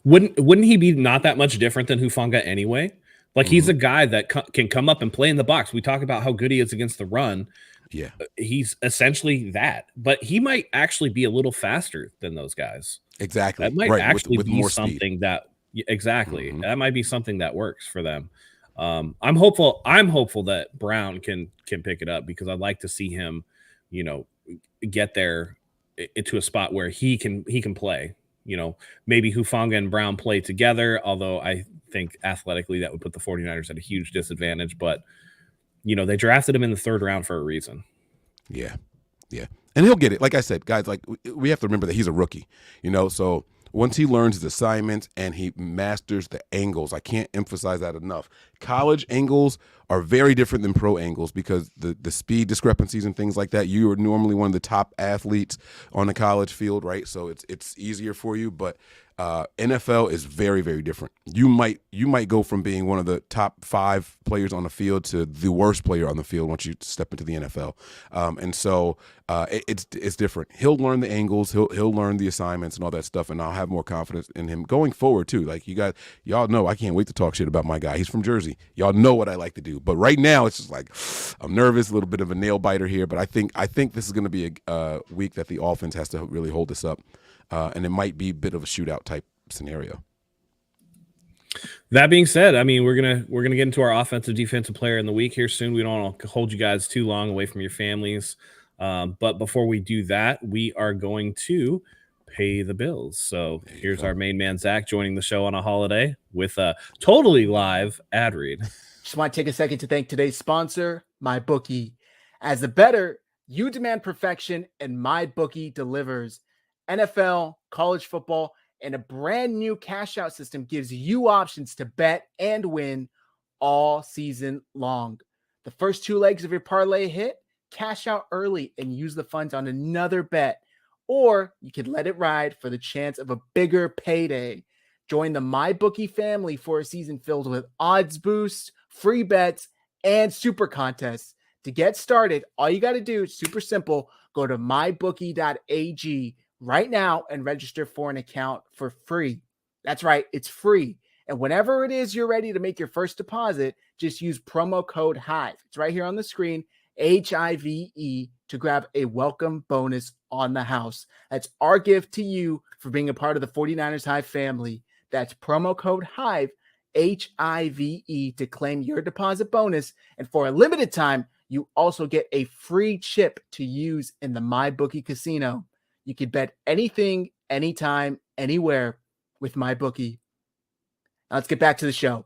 Wouldn't he be not that much different than Hufanga anyway? Like he's a guy that can come up and play in the box. We talk about how good he is against the run.
Yeah,
he's essentially that, but he might actually be a little faster than those guys.
Exactly.
That might actually
with
be
more
something
speed.
that that might be something that works for them. I'm hopeful that Brown can pick it up because I'd like to see him, get there into a spot where he can play. Maybe Hufanga and Brown play together, although I think athletically that would put the 49ers at a huge disadvantage, but they drafted him in the 3rd round for a reason.
Yeah. And he'll get it. Like I said, guys, like we have to remember that he's a rookie, so once he learns his assignments and he masters the angles, I can't emphasize that enough. College angles are very different than pro angles because the speed discrepancies and things like that, you are normally one of the top athletes on the college field, right? So it's easier for you, but NFL is very, very different. You might go from being one of the top 5 players on the field to the worst player on the field once you step into the NFL. And so it's different. He'll learn the angles, he'll learn the assignments and all that stuff, and I'll have more confidence in him going forward too. Like y'all know, I can't wait to talk shit about my guy. He's from Jersey. Y'all know what I like to do. But right now it's just like I'm nervous, a little bit of a nail biter here. But I think this is going to be a week that the offense has to really hold us up. And it might be a bit of a shootout type scenario.
That being said, I mean, we're gonna get into our offensive defensive player in the week here soon. We don't want to hold you guys too long away from your families, but before we do that, we are going to pay the bills. So here's our main man Zach joining the show on a holiday with a totally live ad read.
Just want to take a second to thank today's sponsor, MyBookie. As the better, you demand perfection, and MyBookie delivers. NFL, college football, and a brand new cash out system gives you options to bet and win all season long. The first 2 legs of your parlay hit, cash out early and use the funds on another bet. Or you can let it ride for the chance of a bigger payday. Join the MyBookie family for a season filled with odds boosts, free bets, and super contests. To get started, all you got to do is super simple. Go to Mybookie.AG right now and register for an account for free. That's right, it's free. And whenever it is you're ready to make your first deposit, just use promo code HIVE. It's right here on the screen, HIVE, to grab a welcome bonus on the house. That's our gift to you for being a part of the 49ers Hive family. That's promo code HIVE, HIVE, to claim your deposit bonus. And for a limited time, you also get a free chip to use in the MyBookie casino. You can bet anything, anytime, anywhere with MyBookie. Now let's get back to the show.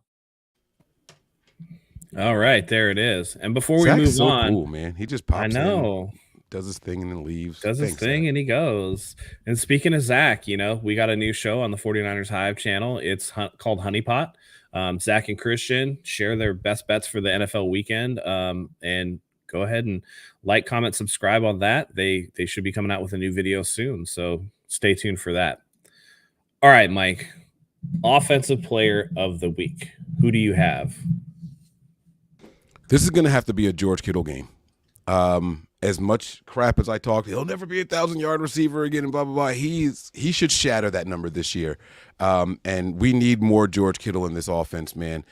All right, there it is. And before we
Zach's
move
so
on,
cool, man. He just pops in, does his thing, and then leaves.
Does his thing, and he goes. And speaking of Zach, we got a new show on the 49ers Hive channel. It's called Honeypot. Zach and Christian share their best bets for the NFL weekend. And go ahead and like, comment, subscribe on that. They should be coming out with a new video soon, so stay tuned for that. All right, Mike, offensive player of the week. Who do you have?
This is going to have to be a George Kittle game. As much crap as I talked, he'll never be a 1,000-yard receiver again and blah, blah, blah. He should shatter that number this year. And we need more George Kittle in this offense, man.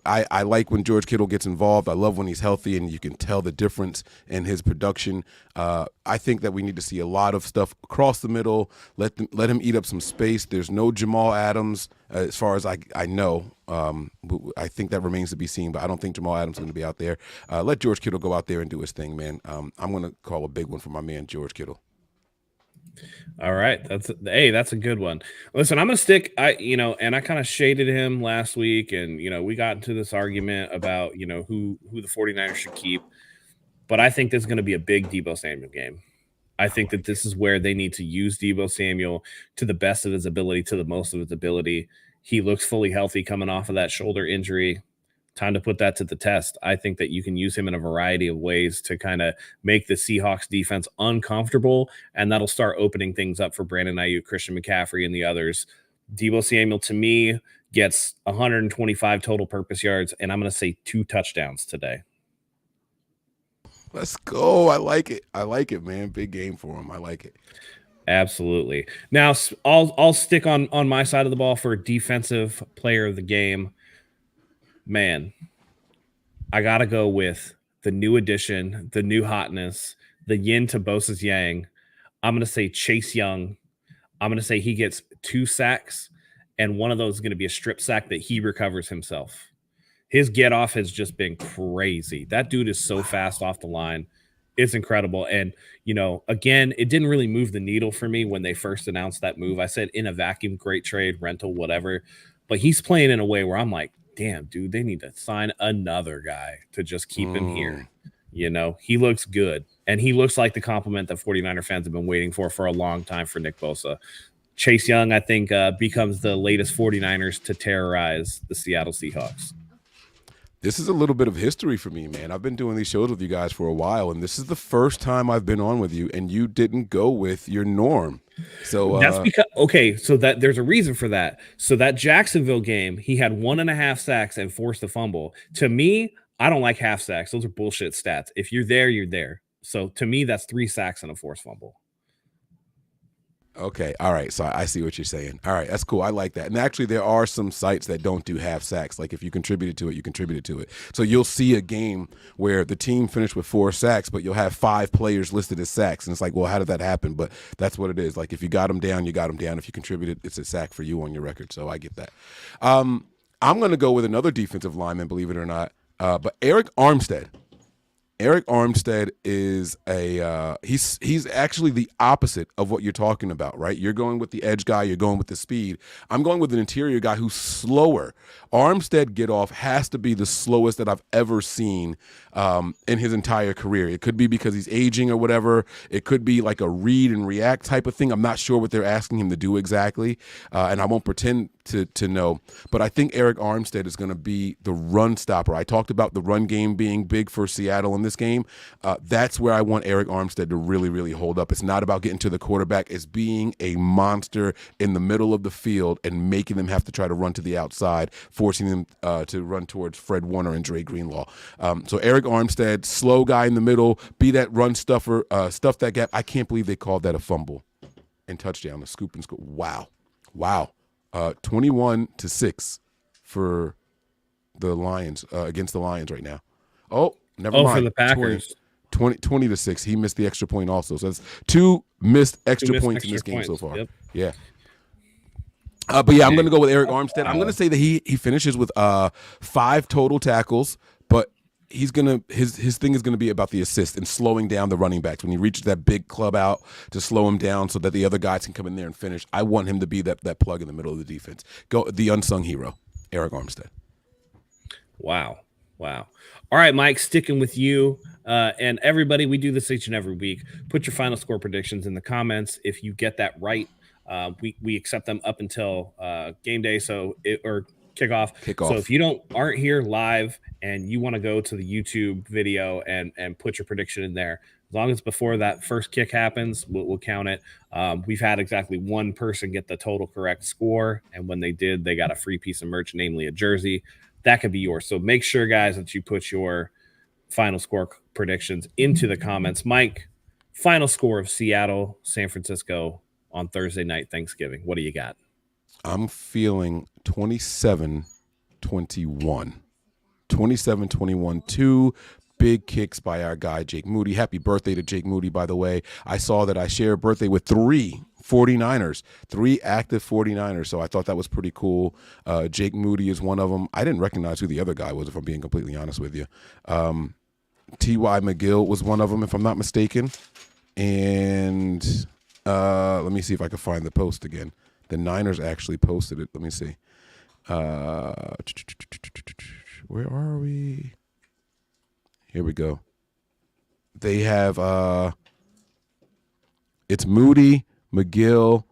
I like when George Kittle gets involved. I love when he's healthy and you can tell the difference in his production. I think that we need to see a lot of stuff across the middle. Let him eat up some space. There's no Jamal Adams as far as I know. I think that remains to be seen, but I don't think Jamal Adams is going to be out there. Let George Kittle go out there and do his thing, man. I'm going to call a big one for my man George Kittle.
All right, that's a good one. Listen, I'm gonna stick. And I kind of shaded him last week, and we got into this argument about who the 49ers should keep. But I think this is going to be a big Deebo Samuel game. I think that this is where they need to use Deebo Samuel to the best of his ability, to the most of his ability. He looks fully healthy coming off of that shoulder injury. time to put that to the test. I think that you can use him in a variety of ways to kind of make the Seahawks defense uncomfortable, and that'll start opening things up for Brandon Ayuk, Christian McCaffrey, and the others. Deebo Samuel, to me, gets 125 total purpose yards, and I'm going to say 2 touchdowns today.
Let's go. I like it. I like it, man. Big game for him. I like it.
Absolutely. Now, I'll stick on my side of the ball for defensive player of the game. Man, I got to go with the new addition, the new hotness, the yin to Bosa's yang. I'm going to say Chase Young. I'm going to say he gets 2 sacks, and one of those is going to be a strip sack that he recovers himself. His get off has just been crazy. That dude is so fast off the line. It's incredible. And, again, it didn't really move the needle for me when they first announced that move. I said in a vacuum, great trade, rental, whatever. But he's playing in a way where I'm like, damn, dude, they need to sign another guy to just keep him here. He looks good. And he looks like the compliment that 49er fans have been waiting for a long time for Nick Bosa. Chase Young, I think, becomes the latest 49ers to terrorize the Seattle Seahawks.
This is a little bit of history for me, man. I've been doing these shows with you guys for a while, and this is the first time I've been on with you, and you didn't go with your norm. So
that's because so that there's a reason for that. So that Jacksonville game, he had 1.5 sacks and forced a fumble. To me, I don't like half sacks. Those are bullshit stats. If you're there, you're there. So to me, that's 3 sacks and a forced fumble.
Okay. All right. So I see what you're saying. All right. That's cool. I like that. And actually, there are some sites that don't do half sacks. Like if you contributed to it, you contributed to it. So you'll see a game where the team finished with 4 sacks, but you'll have 5 players listed as sacks. And it's like, well, how did that happen? But that's what it is. Like if you got them down, you got them down. If you contributed, it's a sack for you on your record. So I get that. I'm going to go with another defensive lineman, believe it or not. But Eric Armstead. Eric Armstead is he's actually the opposite of what you're talking about, right? You're going with the edge guy, you're going with the speed. I'm going with an interior guy who's slower. Armstead get off has to be the slowest that I've ever seen in his entire career. It could be because he's aging or whatever. It could be like a read and react type of thing. I'm not sure what they're asking him to do exactly, and I won't pretend to know. But I think Eric Armstead is going to be the run stopper. I talked about the run game being big for Seattle in this game. That's where I want Eric Armstead to really, really hold up. It's not about getting to the quarterback. It's being a monster in the middle of the field and making them have to try to run to the outside, forcing them to run towards Fred Warner and Dre Greenlaw. So Eric Armstead, slow guy in the middle, be that run stuffer, stuff that gap. I can't believe they called that a fumble and touchdown, a scoop and scoop. Wow. 21-6 for the Lions against the Lions right now. Oh, never mind.
For the Packers.
20-6. He missed the extra point also. So that's 2 missed extra points in this game so far.
Yep.
Yeah. But yeah, I'm going to go with Eric Armstead. I'm going to say that he finishes with 5 total tackles, but he's gonna his thing is gonna be about the assist and slowing down the running backs when he reaches that big club out to slow him down so that the other guys can come in there and finish. I want him to be that plug in the middle of the defense. Go the unsung hero, Eric Armstead.
Wow. All right, Mike, sticking with you and everybody. We do this each and every week. Put your final score predictions in the comments. If you get that right, we accept them up until game day. Or kickoff. So if you aren't here live and you want to go to the YouTube video and put your prediction in there, as long as before that first kick happens, we'll count it. We've had exactly 1 person get the total correct score, and when they did, they got a free piece of merch, namely a jersey. That could be yours. So make sure, guys, that you put your final score predictions into the comments. Mike, final score of Seattle, San Francisco on Thursday night Thanksgiving. What do you got?
I'm feeling 27-21. 27-21. 2 big kicks by our guy, Jake Moody. Happy birthday to Jake Moody, by the way. I saw that I share a birthday with 3 49ers, 3 active 49ers. So I thought that was pretty cool. Jake Moody is one of them. I didn't recognize who the other guy was, if I'm being completely honest with you. T.Y. McGill was one of them, if I'm not mistaken. And let me see if I can find the post again. The Niners actually posted it. Let me see. Where are we? Here we go. They have it's Moody, McGill,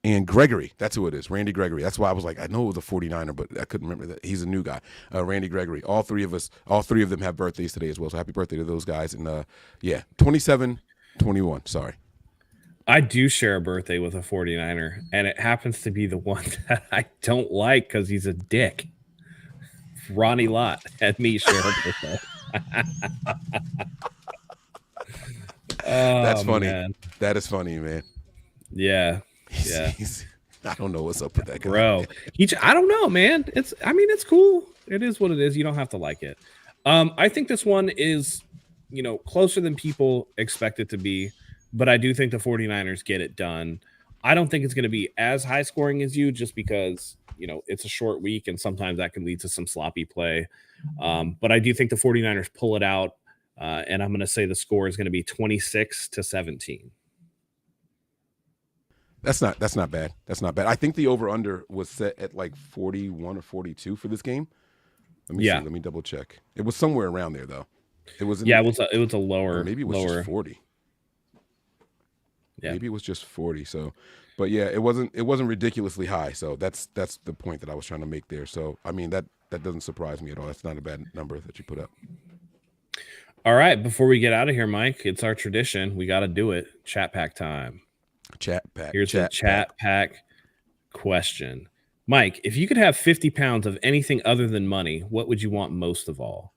and Gregory. That's who it is, Randy Gregory. That's why I was like, I know it was a 49er, but I couldn't remember that. He's a new guy, Randy Gregory. All three of them have birthdays today as well. So happy birthday to those guys. And 27, 21. Sorry.
I do share a birthday with a 49er, and it happens to be the one that I don't like because he's a dick. Ronnie Lott and me share a birthday.
That's funny.
Man.
That is funny, man.
Yeah.
I don't know what's up with that guy.
Bro. I don't know, man. It's cool. It is what it is. You don't have to like it. I think this one is, closer than people expect it to be, but I do think the 49ers get it done. I don't think it's going to be as high scoring as you, just because, it's a short week and sometimes that can lead to some sloppy play. But I do think the 49ers pull it out. And I'm going to say the score is going to be 26-17.
That's not bad. That's not bad. I think the over-under was set at like 41 or 42 for this game. Let me see. Let me double check. It was somewhere around there though. It was. It
was a lower.
Maybe it was just 40.
Yeah.
Maybe it was just 40. So, but yeah, it wasn't ridiculously high. So that's the point that I was trying to make there. So I mean that doesn't surprise me at all. That's not a bad number that you put up.
All right, before we get out of here, Mike, it's our tradition. We got to do it. Chat pack time.
Chat pack.
Here's the chat pack question. Mike, if you could have 50 pounds of anything other than money, what would you want most of all?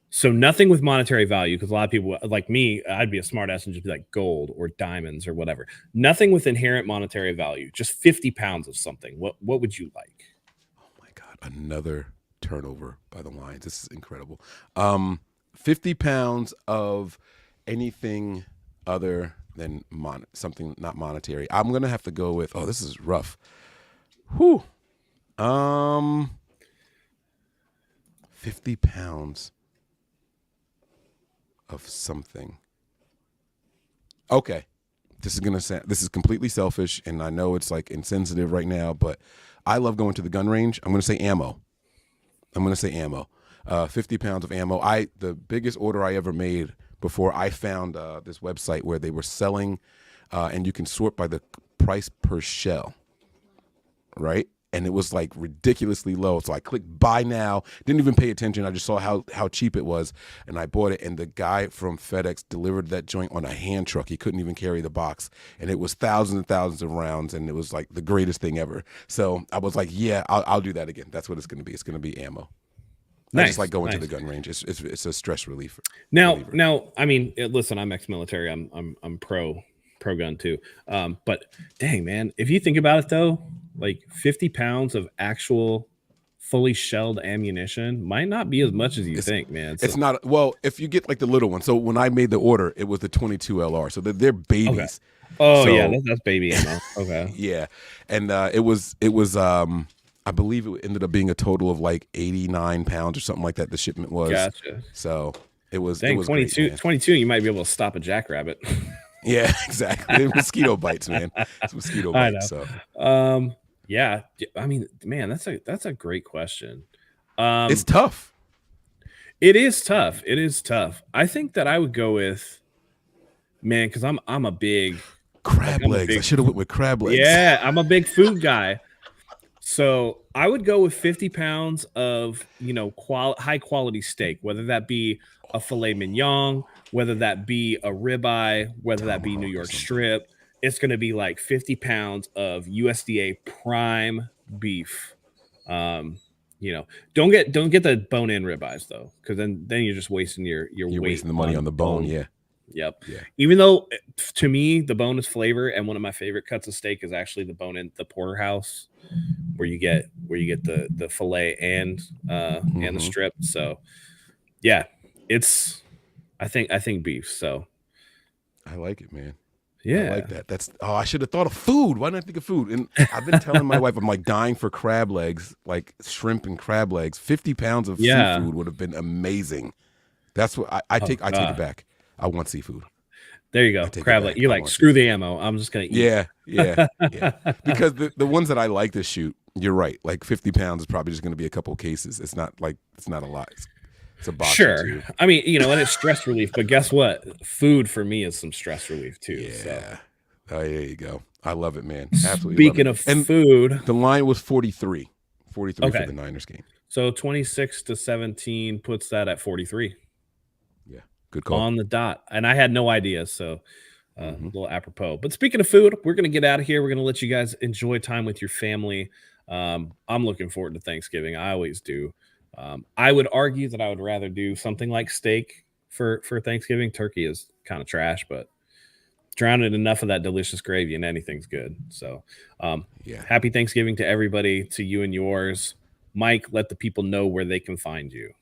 So nothing with monetary value, because a lot of people, like me, I'd be a smart ass and just be like gold or diamonds or whatever. Nothing with inherent monetary value, just 50 pounds of something. What would you like?
Oh, my God. Another turnover by the Lions. This is incredible. 50 pounds of anything other than something not monetary. I'm going to have to go with, this is rough. 50 pounds of something. Okay. This is completely selfish, and I know it's like insensitive right now, but I love going to the gun range. I'm going to say ammo. 50 pounds of ammo. The biggest order I ever made before I found this website where they were selling, and you can sort by the price per shell, right? And it was like ridiculously low. So I clicked buy now, didn't even pay attention. I just saw how cheap it was, and I bought it. And the guy from FedEx delivered that joint on a hand truck. He couldn't even carry the box, and it was thousands and thousands of rounds, and it was like the greatest thing ever. So I was like, yeah, I'll do that again. That's what it's going to be. It's going to be ammo. Nice, I just like going to the gun range. It's a stress relief.
Now, I mean, listen, I'm ex-military. I'm pro gun too. But dang, man, if you think about it though, like 50 pounds of actual fully shelled ammunition might not be as much as you think, man. So,
it's not. Well, if you get like the little one. So when I made the order, it was the 22 LR. So they're babies.
Okay. Oh, so, yeah, that's baby ammo. Okay.
Yeah, and it was. I believe it ended up being a total of like 89 pounds or something like that. The shipment was.
Gotcha.
So it was.
Dang,
it was
22.
Great,
22. You might be able to stop a jackrabbit.
Yeah, exactly. They're mosquito bites, man. It's mosquito bites. So.
Yeah. I mean, man, that's a great question.
It's tough.
It is tough. It is tough. I think that I would go with, man, because I'm a big
crab legs. I should have went with crab legs.
Yeah, I'm a big food guy. So I would go with 50 pounds of, high quality steak, whether that be a filet mignon, whether that be a ribeye, whether that be New York strip. It's going to be like 50 pounds of USDA prime beef. Don't get the bone in ribeyes though, because then you're just wasting you're
wasting the money on the bone. Yeah.
Yep. Yeah. Even though to me the bone is flavor, and one of my favorite cuts of steak is actually the bone in the porterhouse, where you get the fillet and the strip. So yeah, I think beef. So
I like it, man.
Yeah,
I like that. I should have thought of food. Why didn't I think of food? And I've been telling my wife, I'm like dying for crab legs, like shrimp and crab legs. 50 pounds of seafood would have been amazing. That's what I take it back. I want seafood.
There you go. Crab leg. You're like, screw the ammo. I'm just gonna eat.
Yeah. Because the ones that I like to shoot, you're right. Like 50 pounds is probably just gonna be a couple cases. It's not a lot. It's a box.
Sure. I mean, and it's stress relief, but guess what? Food for me is some stress relief too.
Yeah. So. Oh, there you go. I love it, man. Absolutely.
Speaking
love
of
it. And
food,
the line was 43
Okay.
for the Niners game.
So 26-17 puts that at 43.
Yeah, good call.
On the dot. And I had no idea, so a little apropos. But speaking of food, we're going to get out of here. We're going to let you guys enjoy time with your family. I'm looking forward to Thanksgiving. I always do. I would argue that I would rather do something like steak for Thanksgiving. Turkey is kind of trash, but drown it in enough of that delicious gravy and anything's good. So happy Thanksgiving to everybody, to you and yours. Mike, let the people know where they can find you.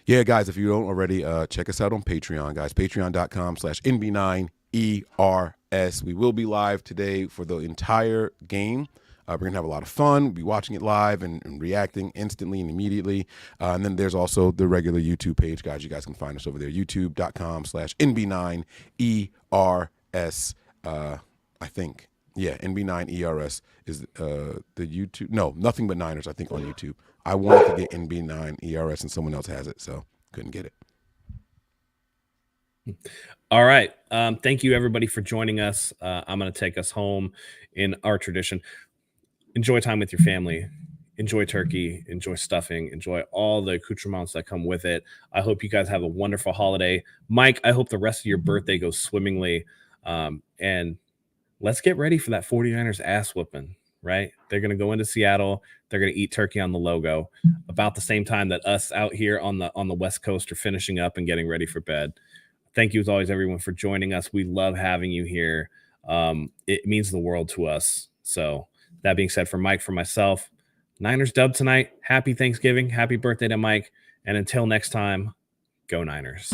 Yeah, guys, if you don't already, check us out on Patreon, guys. Patreon.com/NB9ERS. We will be live today for the entire game. We're going to have a lot of fun. We'll be watching it live and reacting instantly and immediately. And then there's also the regular YouTube page, guys. You guys can find us over there, youtube.com/NB9ERS. I think. Yeah, NB9ERS is the YouTube. No, Nothing But Niners, I think, on YouTube. I wanted to get NB9ERS and someone else has it, so couldn't get it.
All right. Thank you, everybody, for joining us. I'm going to take us home in our tradition. Enjoy time with your family. Enjoy turkey. Enjoy stuffing. Enjoy all the accoutrements that come with it. I hope you guys have a wonderful holiday. Mike, I hope the rest of your birthday goes swimmingly. And let's get ready for that 49ers ass whooping, right? They're going to go into Seattle. They're going to eat turkey on the logo about the same time that us out here on the West Coast are finishing up and getting ready for bed. Thank you, as always, everyone, for joining us. We love having you here. It means the world to us. So that being said, for Mike, for myself, Niners dub tonight. Happy Thanksgiving. Happy birthday to Mike. And until next time, go Niners.